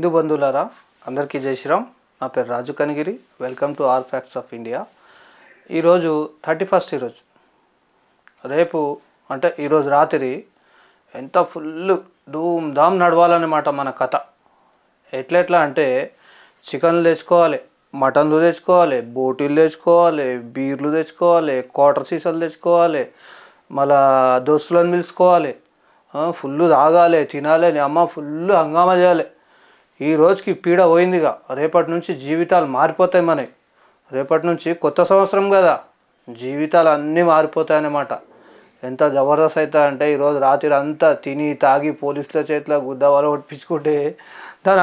హిందూ బంధువులారా అందరికీ జై శ్రీరామ్. నా పేరు Raju Kanigiri. Welcome to all facts of India. ఈరోజు 31 ఈరోజు రేపు అంటే ఈరోజు రాత్రి ఎంత ఫుల్ ధూమ్ ధామ్ నడవాలన్నమాట మన కథ. ఎట్లా అంటే చికెన్లు తెచ్చుకోవాలి, మటన్లు తెచ్చుకోవాలి, బోటీలు తెచ్చుకోవాలి, బీర్లు తెచ్చుకోవాలి, క్వార్టర్ సీసాలు తెచ్చుకోవాలి, మళ్ళా దోస్తులను పిలుచుకోవాలి, ఫుల్ తాగాలి, తినాలి అని అమ్మ ఫుల్ హంగామా చేయాలి. ఈ రోజుకి పీడ పోయిందిగా. రేపటి నుంచి జీవితాలు మారిపోతాయి మనవి. రేపటి నుంచి కొత్త సంవత్సరం కదా, జీవితాలు అన్నీ మారిపోతాయన్నమాట. ఎంత జబర్దస్త్ అవుతుంది అంటే ఈరోజు రాత్రి అంతా తిని తాగి పోలీసుల చేతిలో గుద్దవాళ్ళు కొట్టించుకుంటే దాని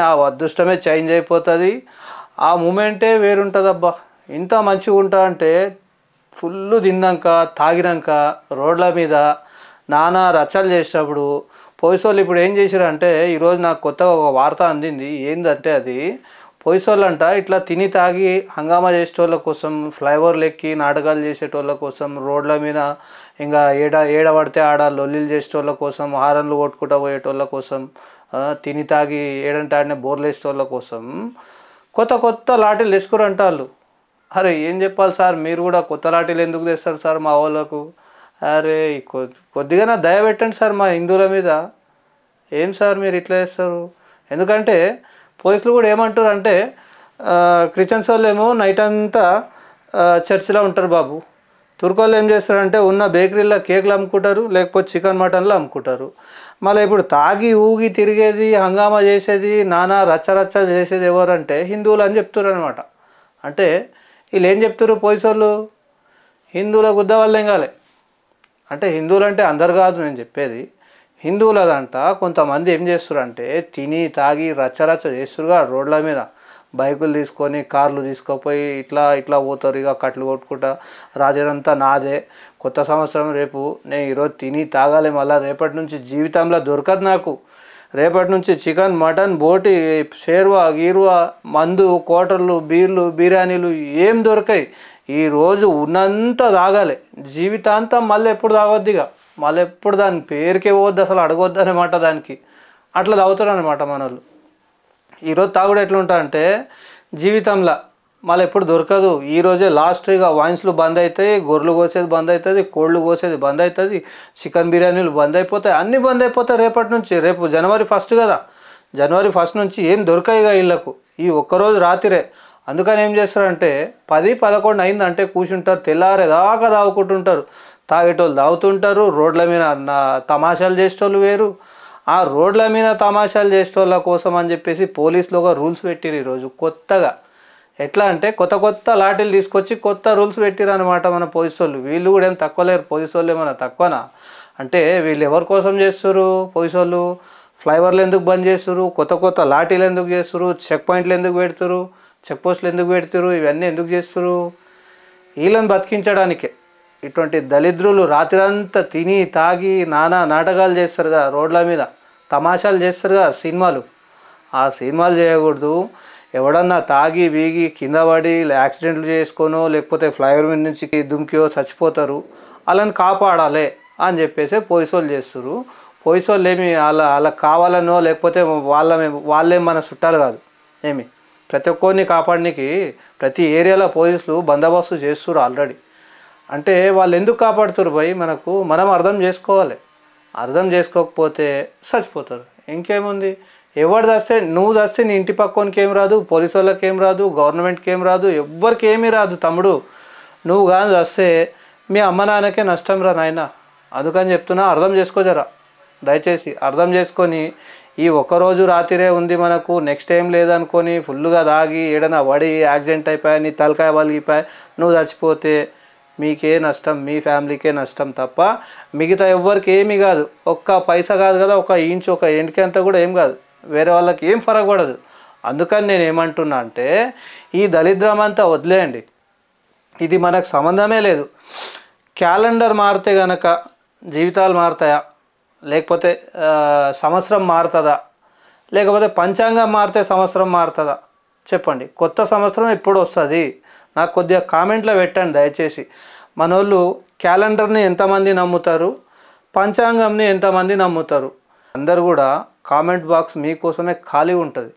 ఆ అదృష్టమే చేంజ్ అయిపోతుంది. ఆ మూమెంటే వేరుంటుంది. అబ్బా ఇంత మంచిగా ఉంటా అంటే ఫుల్ తిన్నాక తాగినాక రోడ్ల మీద నానా రచ్చలు చేసేటప్పుడు పోలీసు ఇప్పుడు ఏం చేశారంటే ఈరోజు నాకు కొత్తగా ఒక వార్త అందింది. ఏంటంటే అది పోలీసు అంట ఇట్లా తిని తాగి హంగామా చేసేటోళ్ళ కోసం, ఫ్లైఓవర్లు ఎక్కి నాటకాలు చేసేటోళ్ళ కోసం, రోడ్ల మీద ఇంకా ఏడ పడితే ఆడ లొల్లిలు చేసేటోళ్ళ కోసం, హారన్లు కొట్టుకుంటూ పోయేటోళ్ళ కోసం, తిని తాగి ఏడంటే ఆడనే బోర్లు వేసేటోళ్ళ కోసం కొత్త లాఠీలు తెచ్చుకోరంట వాళ్ళు. అరే ఏం చెప్పాలి సార్, మీరు కూడా కొత్త లాఠీలు ఎందుకు తెస్తారు సార్ మా వాళ్ళకు? అరే కొద్దిగా దయ పెట్టండి సార్ మా హిందువుల మీద. ఏం సార్ మీరు ఇట్లా చేస్తారు? ఎందుకంటే పోలీసులు కూడా ఏమంటారు అంటే క్రిస్టియన్స్ వాళ్ళు ఏమో నైట్ అంతా చర్చిలో ఉంటారు బాబు, తుర్కోళ్ళు ఏం చేస్తారంటే ఉన్న బేకరీలో కేకులు అమ్ముకుంటారు, లేకపోతే చికెన్ మటన్లు అమ్ముకుంటారు. మళ్ళీ ఇప్పుడు తాగి ఊగి తిరిగేది, హంగామా చేసేది, నానా రచ్చ చేసేది ఎవరంటే హిందువులు అని చెప్తారు అనమాట. అంటే వీళ్ళు ఏం చెప్తారు పోలీసు వాళ్ళు? హిందువుల గుద్ద వాళ్ళు ఏం కాలే అంటే హిందువులు అంటే అందరు కాదు నేను చెప్పేది. హిందువులదంట కొంతమంది ఏం చేస్తారంటే తిని తాగి రచ్చ చేస్తురుగా రోడ్ల మీద. బైకులు తీసుకొని కార్లు తీసుకుపోయి ఇట్లా పోతారు. ఇక కట్లు కొట్టుకుంటా రాజరంతా నాదే, కొత్త సంవత్సరం రేపు, నేను ఈరోజు తిని తాగాలి, మళ్ళీ రేపటి నుంచి జీవితంలో దొరకదు నాకు. రేపటి నుంచి చికెన్ మటన్ బోటి షేర్వా గీర్వా మందు క్వార్టర్లు బీర్లు బిర్యానీలు ఏం దొరకాయి. ఈరోజు ఉన్నంత తాగాలి, జీవితాంతం మళ్ళీ ఎప్పుడు తాగొద్దు. ఇక మళ్ళీ ఎప్పుడు దాని పేరుకే పోవద్దు, అసలు అడగొద్దు అనమాట దానికి. అట్లా తాగుతారు అనమాట మన వాళ్ళు. ఈరోజు తాగుడు ఎట్లుంటా అంటే జీవితంలో మళ్ళీ ఎప్పుడు దొరకదు. ఈరోజే లాస్ట్. ఇక వైన్స్లు బంద్ అవుతాయి, గొర్రెలు కోసేది బంద్ అవుతుంది, కోళ్ళు కోసేది బంద్ అవుతుంది, చికెన్ బిర్యానీలు బంద్ అయిపోతాయి, అన్నీ బంద్ అయిపోతాయి రేపటి నుంచి. రేపు జనవరి 1 కదా, జనవరి 1 నుంచి ఏం దొరకాయిగా వీళ్ళకు ఈ ఒక్కరోజు రాత్రే. అందుకని ఏం చేస్తారంటే 10-11 అయిందంటే కూర్చుంటారు, తెల్లారేదాకా తాగుకుంటుంటారు. తాగేటోళ్ళు తాగుతుంటారు, రోడ్ల మీద తమాషాలు చేసేటోళ్ళు వేరు. ఆ రోడ్ల మీద తమాషాలు చేసేటోళ్ళ కోసం అని చెప్పేసి పోలీసులు ఒక రూల్స్ పెట్టిరు ఈరోజు కొత్తగా. ఎట్లా అంటే కొత్త లాఠీలు తీసుకొచ్చి కొత్త రూల్స్ పెట్టిరు అనమాట మన పోలీసు వాళ్ళు. వీళ్ళు కూడా ఏం తక్కువ లేరు, పోలీసు వాళ్ళు ఏమన్నా తక్కువనా? అంటే వీళ్ళు ఎవరి కోసం చేస్తారు పోలీసు వాళ్ళు? ఫ్లైఓవర్లు ఎందుకు బంద్ చేస్తారు, కొత్త లాఠీలు ఎందుకు చేస్తారు, చెక్ పాయింట్లు ఎందుకు పెడతారు, చెక్ పోస్టులు ఎందుకు పెడతారు, ఇవన్నీ ఎందుకు చేస్తారు? వీళ్ళని బతికించడానికే. ఇటువంటి దళిద్రులు రాత్రంతా తిని తాగి నానా నాటకాలు చేస్తారు కదా రోడ్ల మీద, తమాషాలు చేస్తారు కదా సినిమాలు. ఆ సినిమాలు చేయకూడదు. ఎవడన్నా తాగి వీగి కింద పడి యాక్సిడెంట్లు చేసుకోనో లేకపోతే ఫ్లైఓవర్ మీద నుంచి దుమ్కియో చచ్చిపోతారు, వాళ్ళని కాపాడాలి అని చెప్పేసి పోలీసు వాళ్ళు చేస్తారు. పోలీసు వాళ్ళు ఏమి వాళ్ళకి కావాలనో లేకపోతే వాళ్ళేం మన చుట్టాలు కాదు. ఏమి ప్రతి ఒక్కరిని కాపాడడానికి ప్రతి ఏరియాలో పోలీసులు బందోబస్తు చేస్తారు ఆల్రెడీ. అంటే వాళ్ళు ఎందుకు కాపాడుతారు భయ్? మనం అర్థం చేసుకోవాలి. అర్థం చేసుకోకపోతే చచ్చిపోతారు. ఇంకేముంది? ఎవరు చస్తే నువ్వు చస్తే నీ ఇంటి పక్కనికి ఏం రాదు, పోలీసు వాళ్ళకి ఏం రాదు, గవర్నమెంట్కి ఏం రాదు, ఎవ్వరికి ఏమీ రాదు తమ్ముడు. నువ్వు కానీ చస్తే మీ అమ్మ నాన్నకే నష్టం రా నాయన. అందుకని చెప్తున్నా, అర్థం చేసుకోజరా, దయచేసి అర్థం చేసుకొని. ఈ ఒక్కరోజు రాత్రే ఉంది మనకు, నెక్స్ట్ టైం లేదనుకొని ఫుల్గా తాగి ఏడైనా పడి యాక్సిడెంట్ అయిపోయా, నీ తలకాయ పలిగిపోయా, నువ్వు చచ్చిపోతే మీకే నష్టం, మీ ఫ్యామిలీకే నష్టం తప్ప మిగతా ఎవ్వరికి ఏమీ కాదు. ఒక్క పైసా కాదు కదా, ఒక ఇంచు ఒక ఎంటికి అంతా కూడా ఏం కాదు, వేరే వాళ్ళకి ఏం ఫరక్ పడదు. అందుకని నేను ఏమంటున్నా అంటే ఈ దరిద్రం అంతా వదిలేయండి, ఇది మనకు సంబంధమే లేదు. క్యాలెండర్ మారితే కనుక జీవితాలు మారుతాయా, లేకపోతే సంవత్సరం మారుతుందా, లేకపోతే పంచాంగం మారితే సంవత్సరం మారుతుందా? చెప్పండి. కొత్త సంవత్సరం ఎప్పుడు వస్తుంది? నాకు కొద్దిగా కామెంట్లో పెట్టండి దయచేసి. మన వాళ్ళు క్యాలెండర్ని ఎంతమంది నమ్ముతారు, పంచాంగంని ఎంతమంది నమ్ముతారు? అందరు కూడా కామెంట్ బాక్స్ మీకోసమే ఖాళీ ఉంటుంది,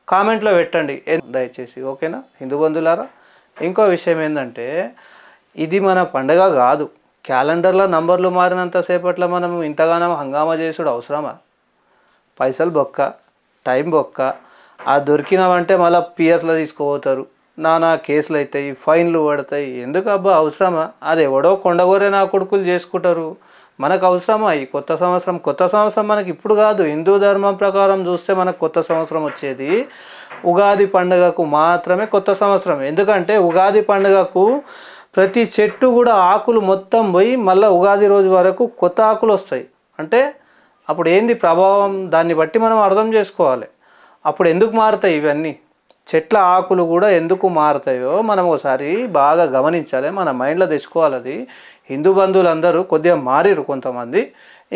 కామెంట్లో పెట్టండి దయచేసి, ఓకేనా హిందూ బంధువులారా. ఇంకో విషయం ఏంటంటే ఇది మన పండగ కాదు. క్యాలెండర్లో నంబర్లు మారినంతసేపట్లో మనం ఇంతగానో హంగామా చేసుడు అవసరమా? పైసలు బొక్క, టైం బొక్క. ఆ దొరికినామంటే మళ్ళీ పిఎస్లో తీసుకుపోతారు, నానా కేసులు అవుతాయి, ఫైన్లు పడతాయి. ఎందుకు అబ్బా అవసరమా? అది ఎవడో కొండగోరే నా కొడుకులు చేసుకుంటారు, మనకు అవసరమా? ఈ కొత్త సంవత్సరం మనకి ఇప్పుడు కాదు. హిందూ ధర్మం ప్రకారం చూస్తే మనకు కొత్త సంవత్సరం వచ్చేది ఉగాది పండుగకు మాత్రమే కొత్త సంవత్సరం. ఎందుకంటే ఉగాది పండుగకు ప్రతి చెట్టు కూడా ఆకులు మొత్తం పోయి మళ్ళీ ఉగాది రోజు వరకు కొత్త ఆకులు వస్తాయి. అంటే అప్పుడు ఏంది ప్రభావం, దాన్ని బట్టి మనం అర్థం చేసుకోవాలి. అప్పుడు ఎందుకు మారుతాయి ఇవన్నీ, చెట్ల ఆకులు కూడా ఎందుకు మారుతాయో మనం ఒకసారి బాగా గమనించాలి, మన మైండ్లో తెచ్చుకోవాలి. అది హిందూ బంధువులందరూ కొద్దిగా మారిరు కొంతమంది,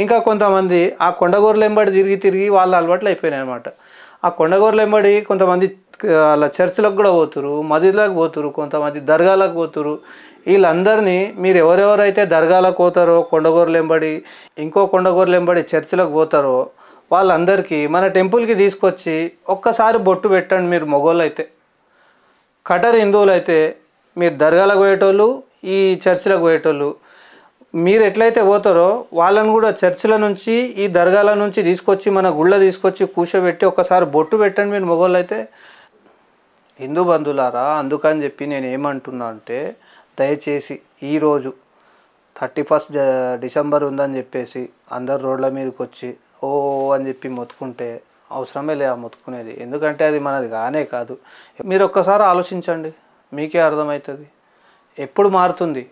ఇంకా కొంతమంది ఆ కొండగోర్లు వెంబడి తిరిగి వాళ్ళ అలవాట్లు అయిపోయినాయి అనమాట. ఆ కొండగోర్లు వెంబడి కొంతమంది అలా చర్చిలకు కూడా పోతురు, మసీదులకు పోతురు, కొంతమంది దర్గాలకు పోతురు. వీళ్ళందరినీ మీరు ఎవరెవరైతే దర్గాలకు పోతారో, కొండగోర్లు వెంబడి ఇంకో కొండగోర్లు వెంబడి చర్చిలకు పోతారో వాళ్ళందరికీ మన టెంపుల్కి తీసుకొచ్చి ఒక్కసారి బొట్టు పెట్టండి. మీరు మొగోళ్ళు అయితే, కటర్ హిందువులు అయితే మీరు దర్గాలకు పోయేటోళ్ళు, ఈ చర్చిలకు పోయేటోళ్ళు, మీరు ఎట్లయితే పోతారో వాళ్ళని కూడా చర్చిల నుంచి ఈ దర్గాల నుంచి తీసుకొచ్చి మన గుళ్ళ తీసుకొచ్చి కూర్చోబెట్టి ఒక్కసారి బొట్టు పెట్టండి మీరు మొగోళ్ళు అయితే. హిందూ బంధువులారా, అందుకని చెప్పి నేను ఏమంటున్నా అంటే దయచేసి ఈరోజు 31 డిసెంబర్ ఉందని చెప్పేసి అందరు రోడ్ల మీదకి వచ్చి ఓ అని చెప్పి మొత్తుకుంటే అవసరమే లే ఆ మొత్తుకునేది. ఎందుకంటే అది మనది కానే కాదు. మీరు ఒక్కసారి ఆలోచించండి, మీకే అర్థమవుతుంది ఎప్పుడు మారుతుంది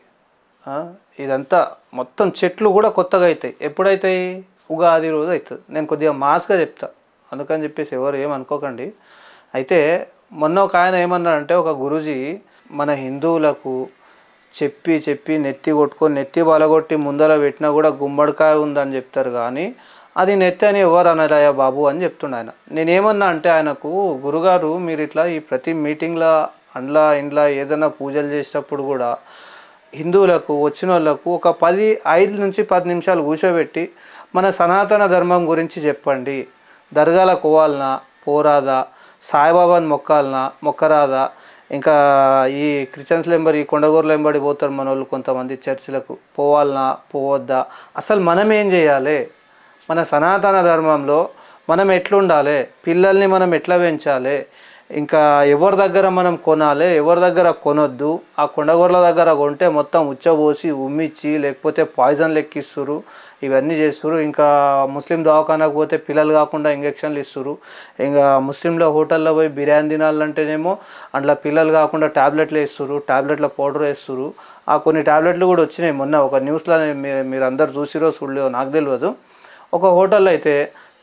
ఇదంతా. మొత్తం చెట్లు కూడా కొత్తగా అవుతాయి. ఎప్పుడైతాయి? ఉగాది రోజు అవుతుంది. నేను కొద్దిగా మాస్గా చెప్తా, అందుకని చెప్పేసి ఎవరు ఏమనుకోకండి. అయితే మొన్న ఒక ఆయన ఏమన్నాడంటే, ఒక గురూజీ మన హిందువులకు చెప్పి నెత్తి కొట్టుకొని నెత్తి బలగొట్టి ముందర పెట్టినా కూడా గుమ్మడికాయ ఉందని చెప్తారు, కానీ అది నెత్తి అని ఎవరు అనరాయా బాబు అని చెప్తుండే ఆయన. నేనేమన్నా అంటే ఆయనకు, గురుగారు మీరు ఇట్లా ఈ ప్రతి మీటింగ్లో ఇండ్లా ఏదైనా పూజలు చేసేటప్పుడు కూడా హిందువులకు వచ్చిన వాళ్ళకు ఒక 5 నుంచి 10 నిమిషాలు కూర్చోబెట్టి మన సనాతన ధర్మం గురించి చెప్పండి. దర్గాలకు పోవాలనా పోరాదా, సాయిబాబాని మొక్కరాదా, ఇంకా ఈ క్రిస్టియన్స్ వెంబడి ఈ కొండగూరులు వెంబడి పోతారు మన వాళ్ళు కొంతమంది చర్చిలకు, పోవాలనా పోవద్దా, అసలు మనం ఏం చేయాలి, మన సనాతన ధర్మంలో మనం ఎట్లుండాలి, పిల్లల్ని మనం ఎట్లా పెంచాలి, ఇంకా ఎవరి దగ్గర మనం కొనాలి ఎవరి దగ్గర కొనొద్దు, ఆ కొండగూరల దగ్గర కొంటే మొత్తం ఉచ్చబోసి ఉమ్మిచ్చి లేకపోతే పాయిజన్ లెక్కిస్తురు, ఇవన్నీ చేస్తురు. ఇంకా ముస్లిం దవాఖానకు పోతే పిల్లలు కాకుండా ఇంజక్షన్లు ఇస్తురు. ఇంకా ముస్లింల హోటల్లో పోయి బిర్యానీ తినాలంటేనేమో అందులో పిల్లలు కాకుండా ట్యాబ్లెట్లు వేస్తురు, ట్యాబ్లెట్ల పౌడర్ వేస్తురు. ఆ కొన్ని ట్యాబ్లెట్లు కూడా వచ్చినాయి మొన్న ఒక న్యూస్లో, మీరు అందరు చూసిరో చూడలేదో నాకు తెలియదు. ఒక హోటల్లో అయితే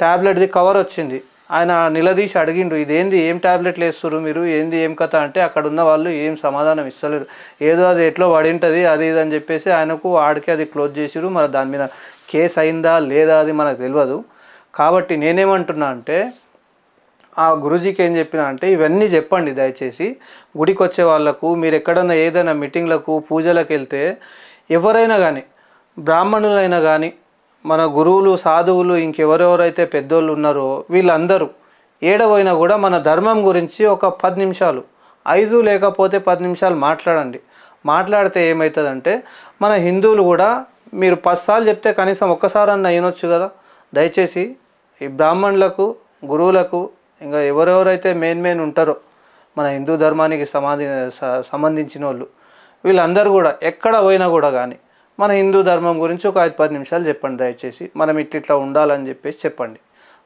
ట్యాబ్లెట్ది కవర్ వచ్చింది, ఆయన నిలదీసి అడిగిండు ఇదేంది, ఏం ట్యాబ్లెట్లు వేస్తున్నారు మీరు, ఏంది ఏం కథ అంటే అక్కడ ఉన్న వాళ్ళు ఏం సమాధానం ఇస్తలేరు. ఏదో అది ఎట్లో పడి ఉంటుంది అది ఇది అని చెప్పేసి ఆయనకు ఆడికి అది క్లోజ్ చేసిరు. మరి దాని మీద కేసు అయిందా లేదా అది మనకు తెలియదు. కాబట్టి నేనేమంటున్నా అంటే, ఆ గురూజీకి ఏం చెప్పినా అంటే, ఇవన్నీ చెప్పండి దయచేసి గుడికి వచ్చే వాళ్ళకు. మీరు ఎక్కడన్నా ఏదైనా మీటింగ్లకు పూజలకు వెళ్తే ఎవరైనా కానీ, బ్రాహ్మణులైనా కానీ, మన గురువులు సాధువులు ఇంకెవరెవరైతే పెద్దోళ్ళు ఉన్నారో వీళ్ళందరూ ఏడవైనా కూడా మన ధర్మం గురించి ఒక 10 నిమిషాలు, 5 లేకపోతే 10 నిమిషాలు మాట్లాడండి. మాట్లాడితే ఏమవుతుందంటే, మన హిందువులు కూడా మీరు 10 సార్లు చెప్తే కనీసం ఒక్కసారన్నా అయినొచ్చు కదా. దయచేసి ఈ బ్రాహ్మణులకు గురువులకు ఇంకా ఎవరెవరైతే మెయిన్ ఉంటారో మన హిందూ ధర్మానికి సంబంధించిన వాళ్ళు వీళ్ళందరూ కూడా ఎక్కడ పోయినా కూడా కానీ మన హిందూ ధర్మం గురించి ఒక 5-10 నిమిషాలు చెప్పండి దయచేసి. మనం ఇట్లా ఉండాలని చెప్పేసి చెప్పండి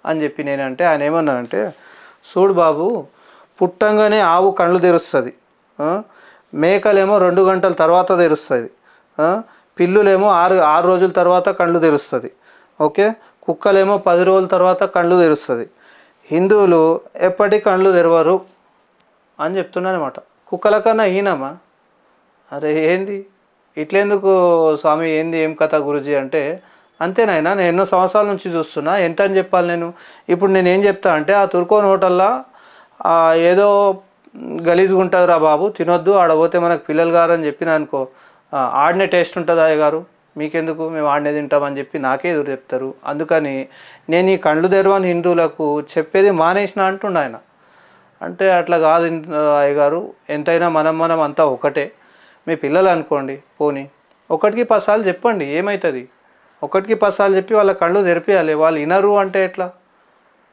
అని చెప్పి నేనంటే, ఆయన ఏమన్నానంటే, చూడు బాబు, పుట్టంగానే ఆవు కళ్ళు తెరుస్తుంది, మేకలేమో 2 గంటల తర్వాత తెరుస్తుంది, పిల్లులేమో 6 రోజుల తర్వాత కళ్ళు తెరుస్తుంది, ఓకే, కుక్కలేమో 10 రోజుల తర్వాత కళ్ళు తెరుస్తుంది. హిందువులు ఎప్పటి కళ్ళు తెరవరు అని చెప్తున్నాను అనమాట. కుక్కల కన్నా హీనమా? అరే ఏంది ఇట్లెందుకు స్వామి, ఏంది ఏం కథ గురూజీ అంటే, అంతేనాయనా నేను ఎన్నో సంవత్సరాల నుంచి చూస్తున్నా, ఎంత అని చెప్పాలి నేను. ఇప్పుడు నేను ఏం చెప్తా అంటే, ఆ తుర్కోన్ హోటల్లో ఏదో గలీజ్గా ఉంటుందిరా బాబు తినొద్దు, ఆడపోతే మనకు పిల్లలు గారని చెప్పిన అనుకో, ఆడనే టేస్ట్ ఉంటుందా అయ్య గారు? మీకెందుకు, మేము ఆడనే తింటామని చెప్పి నాకే ఎదురు చెప్తారు. అందుకని నేను ఈ కళ్ళు తెరవని హిందువులకు చెప్పేది మానేసిన అంటుండ ఆయన. అంటే అట్లా కాదు అయ్యగారు, ఎంతైనా మనం అంతా ఒకటే. మీ పిల్లలు అనుకోండి, పోనీ ఒకటికి 10 సార్లు చెప్పండి, ఏమవుతుంది? ఒకటికి 10 సార్లు చెప్పి వాళ్ళ కళ్ళు తెరిపియాలి. వాళ్ళు వినరు అంటే ఎట్లా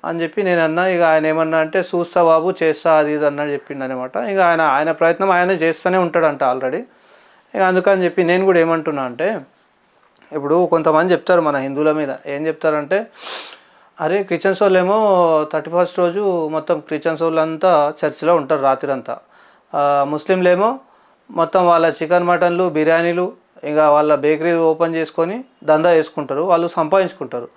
అని చెప్పి నేను అన్నా. ఇక ఆయన ఏమన్నా అంటే చూస్తా బాబు, చేస్తా, అది ఇది అన్నాడు, చెప్పిండు అనమాట. ఇక ఆయన ప్రయత్నం ఆయన చేస్తూనే ఉంటాడంట ఆల్రెడీ. ఇక అందుకని చెప్పి నేను కూడా ఏమంటున్నా అంటే, ఇప్పుడు కొంతమంది చెప్తారు మన హిందువుల మీద, ఏం చెప్తారంటే, అరే క్రిస్టియన్స్ వాళ్ళు ఏమో 31st రోజు మొత్తం క్రిస్టియన్స్ వాళ్ళు అంతా చర్చిలో ఉంటారు రాత్రి అంతా, ముస్లింలేమో మొత్తం వాళ్ళ చికెన్ మటన్లు బిర్యానీలు ఇంకా వాళ్ళ బేకరీ ఓపెన్ చేసుకొని దందా వేసుకుంటారు, వాళ్ళు సంపాదించుకుంటారు.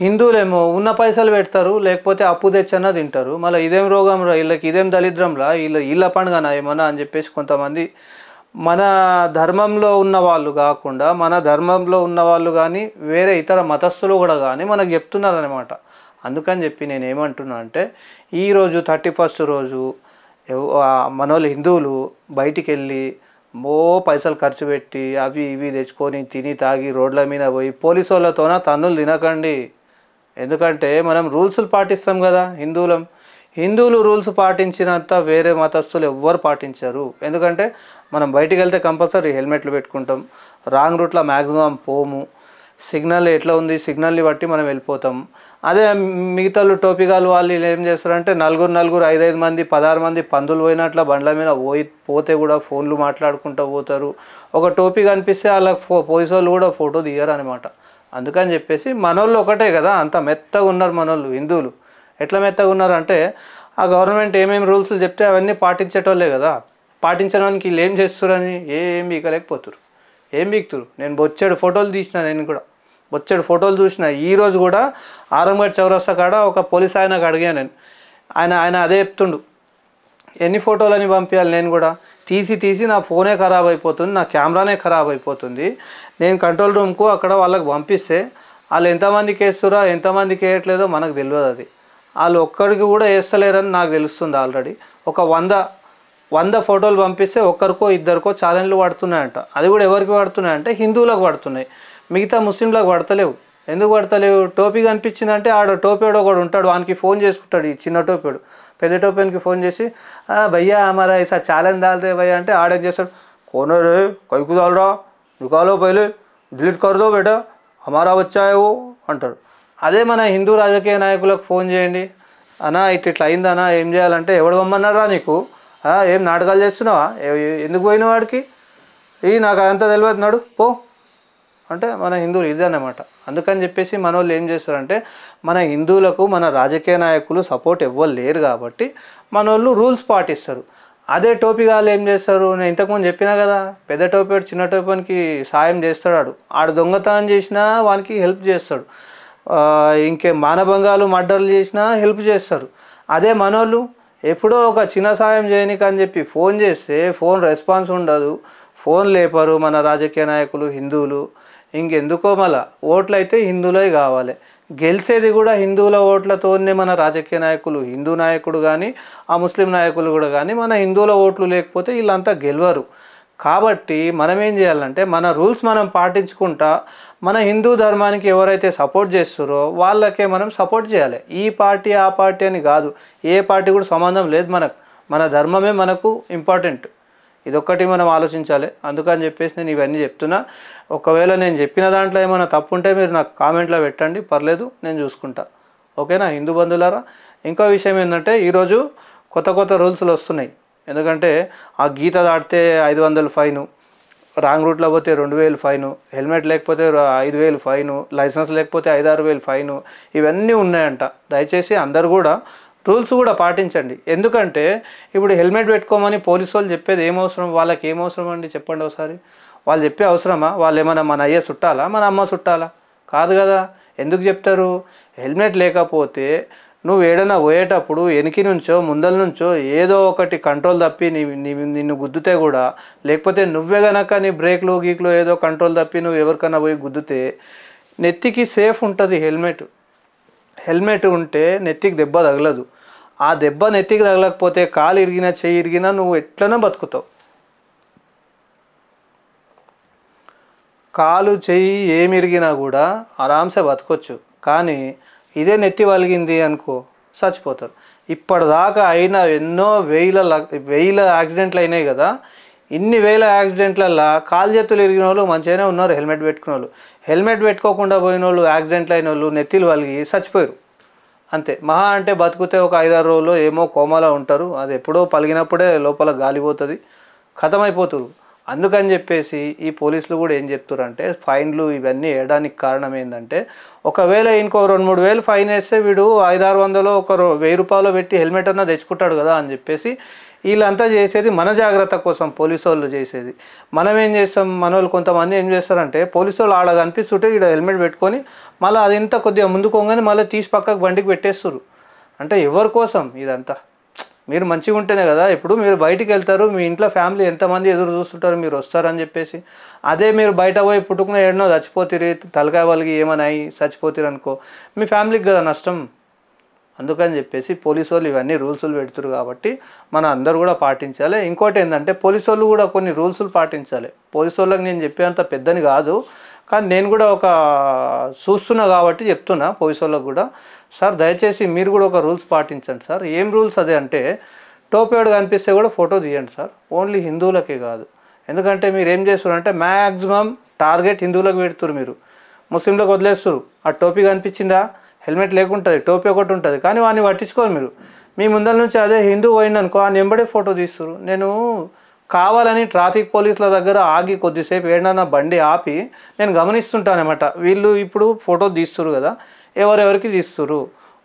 హిందువులేమో ఉన్న పైసలు పెడతారు, లేకపోతే అప్పు తెచ్చన్నా తింటారు. మళ్ళీ ఇదేం రోగం రా వీళ్ళకి, ఇదేం దరిద్రంలా, వీళ్ళ పండుగనా ఏమన్నా అని చెప్పేసి కొంతమంది మన ధర్మంలో ఉన్న వాళ్ళు కాకుండా, మన ధర్మంలో ఉన్న వాళ్ళు కానీ వేరే ఇతర మతస్థులు కూడా కానీ మనకు చెప్తున్నారనమాట. అందుకని చెప్పి నేను ఏమంటున్నా అంటే, ఈరోజు 31st రోజు మన వాళ్ళు హిందువులు బయటికి వెళ్ళి పైసలు ఖర్చు పెట్టి అవి ఇవి తెచ్చుకొని తిని తాగి రోడ్ల మీద పోయి పోలీసు వాళ్ళతోన తన్నులు తినకండి. ఎందుకంటే మనం రూల్స్లు పాటిస్తాం కదా హిందువులు రూల్స్ పాటించినంత వేరే మతస్థులు ఎవ్వరు పాటించరు. ఎందుకంటే మనం బయటికి వెళ్తే కంపల్సరీ హెల్మెట్లు పెట్టుకుంటాం, రాంగ్ రూట్లో మ్యాక్సిమం పోము, సిగ్నల్ ఎట్లా ఉంది సిగ్నల్ని బట్టి మనం వెళ్ళిపోతాం. అదే మిగతాలు టోపిగాలు వాళ్ళు ఏం చేస్తారంటే నలుగురు 5 మంది 16 మంది పందులు పోయినట్ల బండ్ల మీద పోతే కూడా ఫోన్లు మాట్లాడుకుంటూ పోతారు. ఒక టోపీ కనిపిస్తే వాళ్ళకి పోలీసు వాళ్ళు కూడా ఫోటో తీయరు అనమాట. అందుకని చెప్పేసి మనోళ్ళు ఒకటే కదా, అంత మెత్తగా ఉన్నారు మనోళ్ళు హిందువులు. ఎట్లా మెత్తగా ఉన్నారంటే ఆ గవర్నమెంట్ ఏమేమి రూల్స్ చెప్తే అవన్నీ పాటించేటోళ్ళే కదా. పాటించడానికి వీళ్ళు ఏం చేస్తారని ఏం బీకలేకపోతురు, ఏం బీకుతురు. నేను బొచ్చెడు ఫోటోలు తీసిన, నేను కూడా బొచ్చెడు ఫోటోలు చూసిన. ఈరోజు కూడా ఆరంగడ్ చౌరస్తా కాడ ఒక పోలీస్ ఆయనకు అడిగాను నేను, ఆయన అదే చెప్తుండు, ఎన్ని ఫోటోలని పంపించాలి, నేను కూడా తీసి నా ఫోనే ఖరాబ్ అయిపోతుంది, నా కెమెరానే ఖరాబ్ అయిపోతుంది. నేను కంట్రోల్ రూమ్కు అక్కడ వాళ్ళకి పంపిస్తే వాళ్ళు ఎంతమందికి వేస్తురా ఎంతమందికి వేయట్లేదో మనకు తెలియదు. అది వాళ్ళు ఒక్కడికి కూడా వేస్తలేరని నాకు తెలుస్తుంది ఆల్రెడీ. ఒక 100 ఫోటోలు పంపిస్తే ఒక్కరికో ఇద్దరికో ఛాలెంజ్లు పడుతున్నాయంట. అది కూడా ఎవరికి పడుతున్నాయంటే హిందువులకు పడుతున్నాయి, మిగతా ముస్లింలకు పడతలేవు. ఎందుకు పడతలేవు? టోపీ కనిపించిందంటే ఆడ టోపీడు ఒకడు ఉంటాడు, వానికి ఫోన్ చేసుకుంటాడు. ఈ చిన్న టోపీడు పెద్ద టోపీకి ఫోన్ చేసి భయ్యా हमारा ऐसा ఛాలెంజ్ डाल रहे भैया అంటే ఆడేం చేస్తాడు, కోనే రే కైకు దాల్రా నికాలో పైలే డిలీట్ కర్ దో బేటా हमारा बच्चा है वो అంటాడు. అదే మన హిందూ రాజకీయ నాయకులకు ఫోన్ చేయండి, అన్నా ఇట్లా అయిందన్నా ఏం చేయాలంటే, ఎవడు పంపన్నారా నీకు, ఏం నాటకాలు చేస్తున్నావా, ఎందుకు పోయిన వాడికి నాకు అదంతా తెలియదు నాడు పో అంటే మన హిందువులు ఇదే అన్నమాట. అందుకని చెప్పేసి మన వాళ్ళు ఏం చేస్తారంటే, మన హిందువులకు మన రాజకీయ నాయకులు సపోర్ట్ ఎవ్వరు లేరు కాబట్టి మన వాళ్ళు రూల్స్ పాటిస్తారు. అదే టోపీగాళ్ళు ఏం చేస్తారు, నేను ఇంతకుముందు చెప్పినా కదా, పెద్ద టోపీడు చిన్న టోపీకి సాయం చేస్తాడు, ఆడు దొంగతనం చేసినా వానికి హెల్ప్ చేస్తాడు, ఇంకే మానభంగాలు మర్డర్లు చేసినా హెల్ప్ చేస్తారు. అదే మనోళ్ళు ఎప్పుడో ఒక చిన్న సాయం చేయనికి అని చెప్పి ఫోన్ చేస్తే ఫోన్ రెస్పాన్స్ ఉండదు, ఫోన్ లేపరు మన రాజకీయ నాయకులు హిందువులు. ఇంకెందుకో మళ్ళా ఓట్లు అయితే హిందువులే కావాలి, గెలిచేది కూడా హిందువుల ఓట్లతోనే మన రాజకీయ నాయకులు, హిందూ నాయకుడు కానీ ఆ ముస్లిం నాయకులు కూడా కానీ మన హిందువుల ఓట్లు లేకపోతే వీళ్ళంతా గెలవరు. కాబట్టి మనం ఏం చేయాలంటే మన రూల్స్ మనం పాటించుకుంటా మన హిందూ ధర్మానికి ఎవరైతే సపోర్ట్ చేస్తారో వాళ్ళకే మనం సపోర్ట్ చేయాలి. ఈ పార్టీ ఆ పార్టీ అని కాదు, ఏ పార్టీ కూడా సంబంధం లేదు మనకు, మన ధర్మమే మనకు ఇంపార్టెంట్. ఇదొక్కటి మనం ఆలోచించాలి. అందుకని చెప్పేసి నేను ఇవన్నీ చెప్తున్నా. ఒకవేళ నేను చెప్పిన దాంట్లో ఏమైనా తప్పు ఉంటే మీరు నాకు కామెంట్లో పెట్టండి, పర్లేదు, నేను చూసుకుంటా. ఓకేనా హిందూ బంధువులారా? ఇంకో విషయం ఏంటంటే, ఈరోజు కొత్త రూల్స్లు వస్తున్నాయి. ఎందుకంటే ఆ గీత దాటితే 500 ఫైను, రాంగ్ రూట్లో పోతే 2000 ఫైను, హెల్మెట్ లేకపోతే 5000 ఫైను, లైసెన్స్ లేకపోతే 5-6 ఫైను, ఇవన్నీ ఉన్నాయంట. దయచేసి అందరు కూడా రూల్స్ కూడా పాటించండి. ఎందుకంటే ఇప్పుడు హెల్మెట్ పెట్టుకోమని పోలీసు వాళ్ళు చెప్పేది ఏమవసరం, వాళ్ళకి ఏమవసరం అండి చెప్పండి ఒకసారి. వాళ్ళు చెప్పే అవసరమా? వాళ్ళు ఏమైనా మన అయ్య చుట్టాలా, మన అమ్మ చుట్టాలా? కాదు కదా. ఎందుకు చెప్తారు? హెల్మెట్ లేకపోతే నువ్వు ఏడైనా పోయేటప్పుడు వెనక నుంచో ముందల నుంచో ఏదో ఒకటి కంట్రోల్ తప్పి నిన్ను గుద్దుతే కూడా, లేకపోతే నువ్వే గనక నీ బ్రేక్లు గీక్లు ఏదో కంట్రోల్ తప్పి నువ్వు ఎవరికైనా పోయి గుద్దుతే నెత్తికి సేఫ్ ఉంటుంది. హెల్మెట్ ఉంటే నెత్తికి దెబ్బ తగలదు. ఆ దెబ్బ నెత్తికి తగలకపోతే కాలు ఇరిగినా చెయ్యి ఇరిగినా నువ్వు ఎట్లనో బతుకుతావు. కాలు చెయ్యి ఏమిరిగినా కూడా ఆరాంసే బతకొచ్చు. కానీ ఇదే నెత్తి వలిగింది అనుకో చచ్చిపోతారు. ఇప్పటిదాకా అయిన ఎన్నో వేల యాక్సిడెంట్లు అయినాయి కదా. ఇన్ని వేల యాక్సిడెంట్లల్లో కాలు చేతులు ఇరిగిన వాళ్ళు మంచిగానే ఉన్నారు, హెల్మెట్ పెట్టుకున్న వాళ్ళు. హెల్మెట్ పెట్టుకోకుండా పోయిన వాళ్ళు, యాక్సిడెంట్లు అయిన వాళ్ళు నెత్తిలు వలిగి చచ్చిపోయారు అంతే. మహా అంటే బతుకుతే ఒక 5-6 రోజులు ఏమో కోమాలో ఉంటారు. అది ఎప్పుడో పలిగినప్పుడే లోపల గాలిపోతుంది, ఖతమైపోతారు. అందుకని చెప్పేసి ఈ పోలీసులు కూడా ఏం చెప్తారంటే ఫైన్లు ఇవన్నీ వేయడానికి కారణం ఏంటంటే, ఒకవేళ ఇంకో 2-3 వేలు ఫైన్ వేస్తే వీడు 500-600 ఒక 1000 రూపాయలు పెట్టి హెల్మెట్ అన్నా తెచ్చుకుంటాడు కదా అని చెప్పేసి వీళ్ళంతా చేసేది మన జాగ్రత్త కోసం పోలీసు వాళ్ళు చేసేది. మనం ఏం చేస్తాం, మన వాళ్ళు కొంతమంది ఏం చేస్తారంటే పోలీసు వాళ్ళు ఆడ కనిపిస్తుంటే ఇక్కడ హెల్మెట్ పెట్టుకొని మళ్ళీ అది ఇంత కొద్దిగా ముందుకోగానే మళ్ళీ తీసి పక్కకు బండికి పెట్టేస్తారు. అంటే ఎవరి కోసం ఇదంతా? మీరు మంచిగా ఉంటేనే కదా. ఇప్పుడు మీరు బయటికి వెళ్తారు, మీ ఇంట్లో ఫ్యామిలీ ఎంతమంది ఎదురు చూస్తుంటారు మీరు వస్తారని చెప్పేసి. అదే మీరు బయట పోయి పుట్టుకున్న ఏడనో చచ్చిపోతారు, తలకాయ వాళ్ళకి ఏమైనా అయ్యి చచ్చిపోతారు అనుకో, మీ ఫ్యామిలీకి కదా నష్టం. అందుకని చెప్పేసి పోలీసు వాళ్ళు ఇవన్నీ రూల్స్లు పెడుతురు కాబట్టి మన అందరూ కూడా పాటించాలి. ఇంకోటి ఏంటంటే పోలీసు వాళ్ళు కూడా కొన్ని రూల్స్లు పాటించాలి. పోలీసు వాళ్ళకి నేను చెప్పేంత పెద్దని కాదు, కానీ నేను కూడా ఒక చూస్తున్నా కాబట్టి చెప్తున్నా పోలీసు వాళ్ళకు కూడా. సార్ దయచేసి మీరు కూడా ఒక రూల్స్ పాటించండి సార్. ఏం రూల్స్ అదే అంటే, టోపీవాడు కనిపిస్తే కూడా ఫోటో తీయండి సార్. ఓన్లీ హిందువులకే కాదు. ఎందుకంటే మీరు ఏం చేస్తున్నారంటే మ్యాక్సిమం టార్గెట్ హిందువులకు పెడుతున్నారు, మీరు ముస్లింలకు వదిలేస్తారు. ఆ టోపీ కనిపించిందా, హెల్మెట్ లేకుంటుంది, టోపీ ఒకటి ఉంటుంది, కానీ వాడిని పట్టించుకోరు మీరు. మీ ముందర నుంచి అదే హిందూ పోయిందనుకో ఆ నెంబడే ఫోటో తీస్తారు. నేను కావాలని ట్రాఫిక్ పోలీసుల దగ్గర ఆగి కొద్దిసేపు ఏడన్నా బండి ఆపి నేను గమనిస్తుంటానమాట. వీళ్ళు ఇప్పుడు ఫోటో తీస్తురు కదా, ఎవరెవరికి తీస్తురు,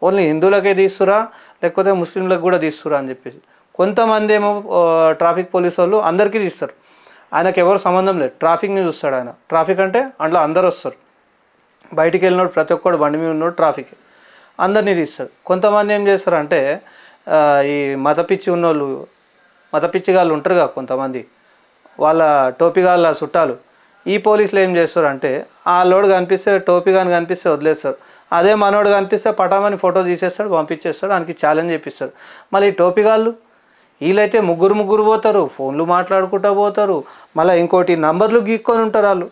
ఓన్లీ హిందువులకే తీస్తురా లేకపోతే ముస్లింలకు కూడా తీస్తురా అని చెప్పేసి. కొంతమంది ఏమో ట్రాఫిక్ పోలీసు వాళ్ళు అందరికీ తీస్తారు, ఆయనకు ఎవరు సంబంధం లేదు, ట్రాఫిక్ని చూస్తాడు ఆయన. ట్రాఫిక్ అంటే అందులో అందరు వస్తారు, బయటికి వెళ్ళినోడు ప్రతి ఒక్కడు బండి మీద ఉన్నోడు ట్రాఫిక్, అందరినీ తీస్తారు. కొంతమంది ఏం చేస్తారంటే ఈ మతపిచ్చి ఉన్నోళ్ళు, మతపిచ్చిగాళ్ళు ఉంటారు కదా కొంతమంది, వాళ్ళ టోపీగాళ్ళ చుట్టాలు, ఈ పోలీసులు ఏం చేస్తారంటే ఆ లోడు కనిపిస్తే టోపీ కానీ కనిపిస్తే వదిలేస్తారు. అదే మనోడు కనిపిస్తే పటామని ఫోటో తీసేస్తాడు, పంపించేస్తాడు, దానికి ఛాలెంజ్ చేపిస్తాడు. మళ్ళీ ఈ టోపీగాళ్ళు వీళ్ళైతే ముగ్గురు పోతారు, ఫోన్లు మాట్లాడుకుంటూ పోతారు. మళ్ళీ ఇంకోటి నంబర్లు గీక్కొని ఉంటారు వాళ్ళు.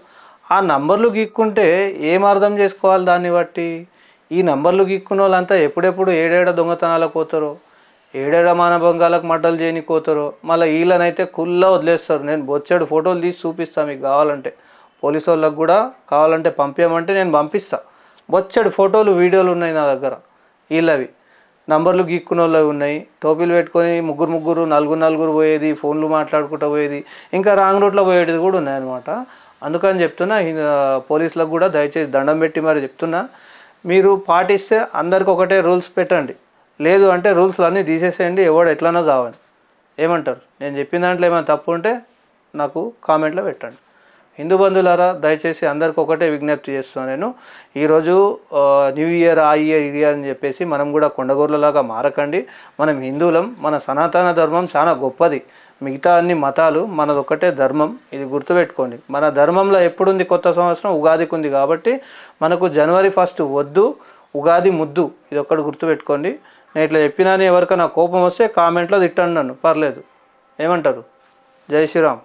ఆ నంబర్లు గీక్కుంటే ఏం అర్థం చేసుకోవాలి దాన్ని బట్టి? ఈ నంబర్లు గీక్కున్న వాళ్ళంతా ఎప్పుడెప్పుడు ఏడేడ దొంగతనాలకు పోతారో, ఏడేడ మానభంగాలకు మడ్డలు చేయనికి పోతారో, మళ్ళీ వీళ్ళనైతే కుల్లా వదిలేస్తారు. నేను బొచ్చాడు ఫోటోలు తీసి చూపిస్తాను మీకు కావాలంటే, పోలీసు వాళ్ళకు కూడా కావాలంటే పంపించమంటే నేను పంపిస్తాను. బొచ్చాడు ఫోటోలు వీడియోలు ఉన్నాయి నా దగ్గర. వీళ్ళవి నంబర్లు గీక్కున్న వాళ్ళవి ఉన్నాయి, టోపీలు పెట్టుకొని ముగ్గురు నలుగురు పోయేది, ఫోన్లు మాట్లాడుకుంటూ పోయేది, ఇంకా రాంగ్ రూట్లో పోయేది కూడా ఉన్నాయన్నమాట. అందుకని చెప్తున్నా, పోలీసులకు కూడా దయచేసి దండం పెట్టి మరి చెప్తున్నా, మీరు పాటిస్తే అందరికి ఒకటే రూల్స్ పెట్టండి, లేదు అంటే రూల్స్లు అన్నీ తీసేసేయండి, ఎవడు ఎట్లన్నా చావండి. ఏమంటారు? నేను చెప్పిన దాంట్లో ఏమైనా తప్పు ఉంటే నాకు కామెంట్లో పెట్టండి. హిందూ బంధువులారా దయచేసి అందరికి ఒకటే విజ్ఞప్తి చేస్తున్నాను నేను. ఈరోజు న్యూ ఇయర్ ఆ ఇయర్ అని చెప్పేసి మనం కూడా కొండగోర్లలాగా మారకండి. మనం హిందువులం, మన సనాతన ధర్మం చాలా గొప్పది. మిగతా అన్ని మతాలు, మనదొక్కటే ధర్మం, ఇది గుర్తుపెట్టుకోండి. మన ధర్మంలో ఎప్పుడుంది కొత్త సంవత్సరం? ఉగాదికి ఉంది. కాబట్టి మనకు జనవరి 1 వద్దు, ఉగాది ముద్దు, ఇది ఒక్కటి గుర్తుపెట్టుకోండి. నేను ఇట్లా చెప్పినా ఎవరికైనా కోపం వస్తే కామెంట్లో తిట్టండి నన్ను, పర్లేదు. ఏమంటారు? జై శ్రీరామ్.